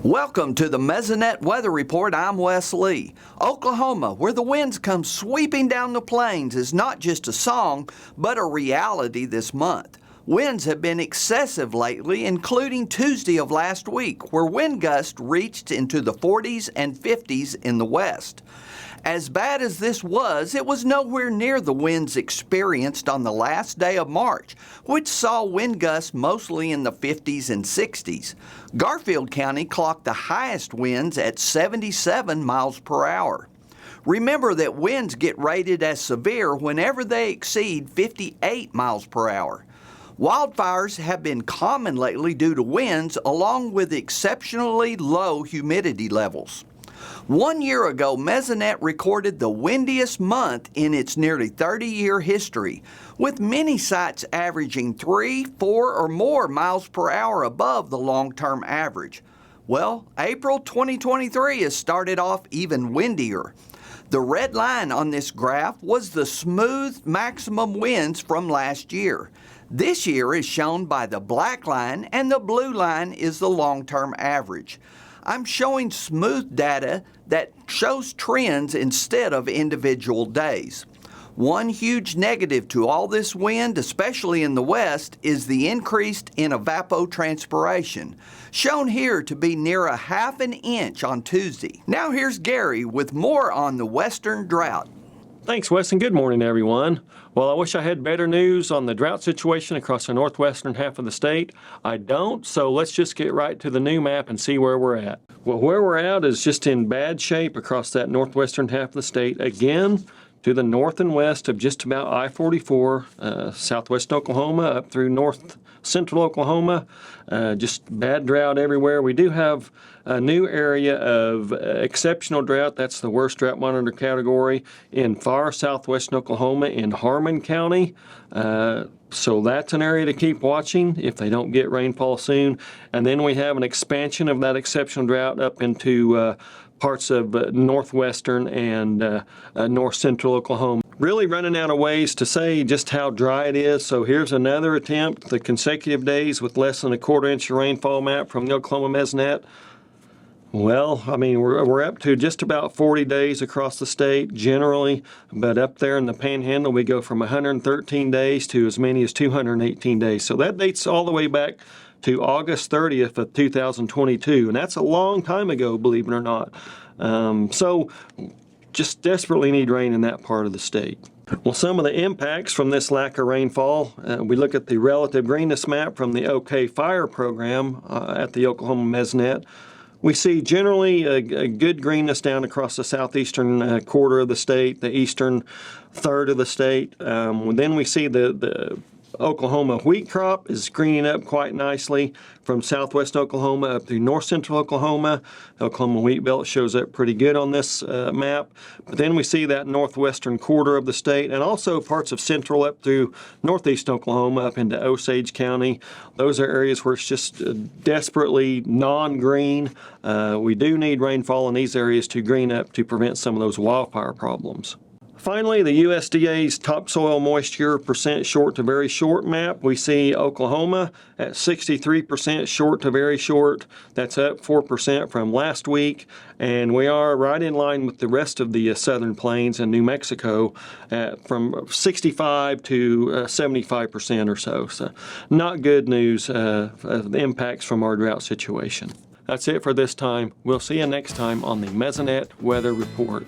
Welcome to the Mesonet Weather Report. I'm Wes Lee. Oklahoma, where the winds come sweeping down the plains, is not just a song, but a reality this month. Winds have been excessive lately, including Tuesday of last week, where wind gusts reached into the 40s and 50s in the west. As bad as this was, it was nowhere near the winds experienced on the last day of March, which saw wind gusts mostly in the 50s and 60s. Garfield County clocked the highest winds at 77 miles per hour. Remember that winds get rated as severe whenever they exceed 58 miles per hour. Wildfires have been common lately due to winds, along with exceptionally low humidity levels. 1 year ago, Mesonet recorded the windiest month in its nearly 30-year history, with many sites averaging 3, 4, or more miles per hour above the long-term average. Well, April 2023 has started off even windier. The red line on this graph was the smooth maximum winds from last year. This year is shown by the black line, and the blue line is the long-term average. I'm showing smooth data that shows trends instead of individual days. One huge negative to all this wind, especially in the west, is the increase in evapotranspiration, shown here to be near a ½ inch on Tuesday. Now here's Gary with more on the western drought. Thanks, Wes, and good morning, everyone. Well, I wish I had better news on the drought situation across the northwestern half of the state. I don't, so let's just get right to the new map and see where we're at. Well, where we're at is just in bad shape across that northwestern half of the state. Again, to the north and west of just about I-44, southwest Oklahoma, up through north central Oklahoma. Just bad drought everywhere. We do have a new area of exceptional drought. That's the worst drought monitor category in far southwest Oklahoma in Harmon County. So that's an area to keep watching if they don't get rainfall soon. And then we have an expansion of that exceptional drought up into parts of northwestern and north central Oklahoma. Really running out of ways to say just how dry it is, so here's another attempt, the consecutive days with less than a ½ inch of rainfall map from the Oklahoma Mesonet. Well, I mean, we're up to just about 40 days across the state generally, but up there in the Panhandle we go from 113 days to as many as 218 days. So that dates all the way back to August 30th of 2022, and that's a long time ago, believe it or not. So just desperately need rain in that part of the state. Well, some of the impacts from this lack of rainfall, we look at the relative greenness map from the OK Fire program at the Oklahoma Mesonet. We see generally a good greenness down across the southeastern quarter of the state, the eastern third of the state. Then we see the Oklahoma wheat crop is greening up quite nicely from southwest Oklahoma up through north central Oklahoma. Oklahoma wheat belt shows up pretty good on this map. But then we see that northwestern quarter of the state and also parts of central up through northeast Oklahoma up into Osage County. Those are areas where it's just desperately non-green. We do need rainfall in these areas to green up to prevent some of those wildfire problems. Finally, the USDA's topsoil moisture percent short to very short map. We see Oklahoma at 63% short to very short. That's up 4% from last week. And we are right in line with the rest of the southern plains and New Mexico from 65 to 75% or so. So not good news of the impacts from our drought situation. That's it for this time. We'll see you next time on the Mesonet Weather Report.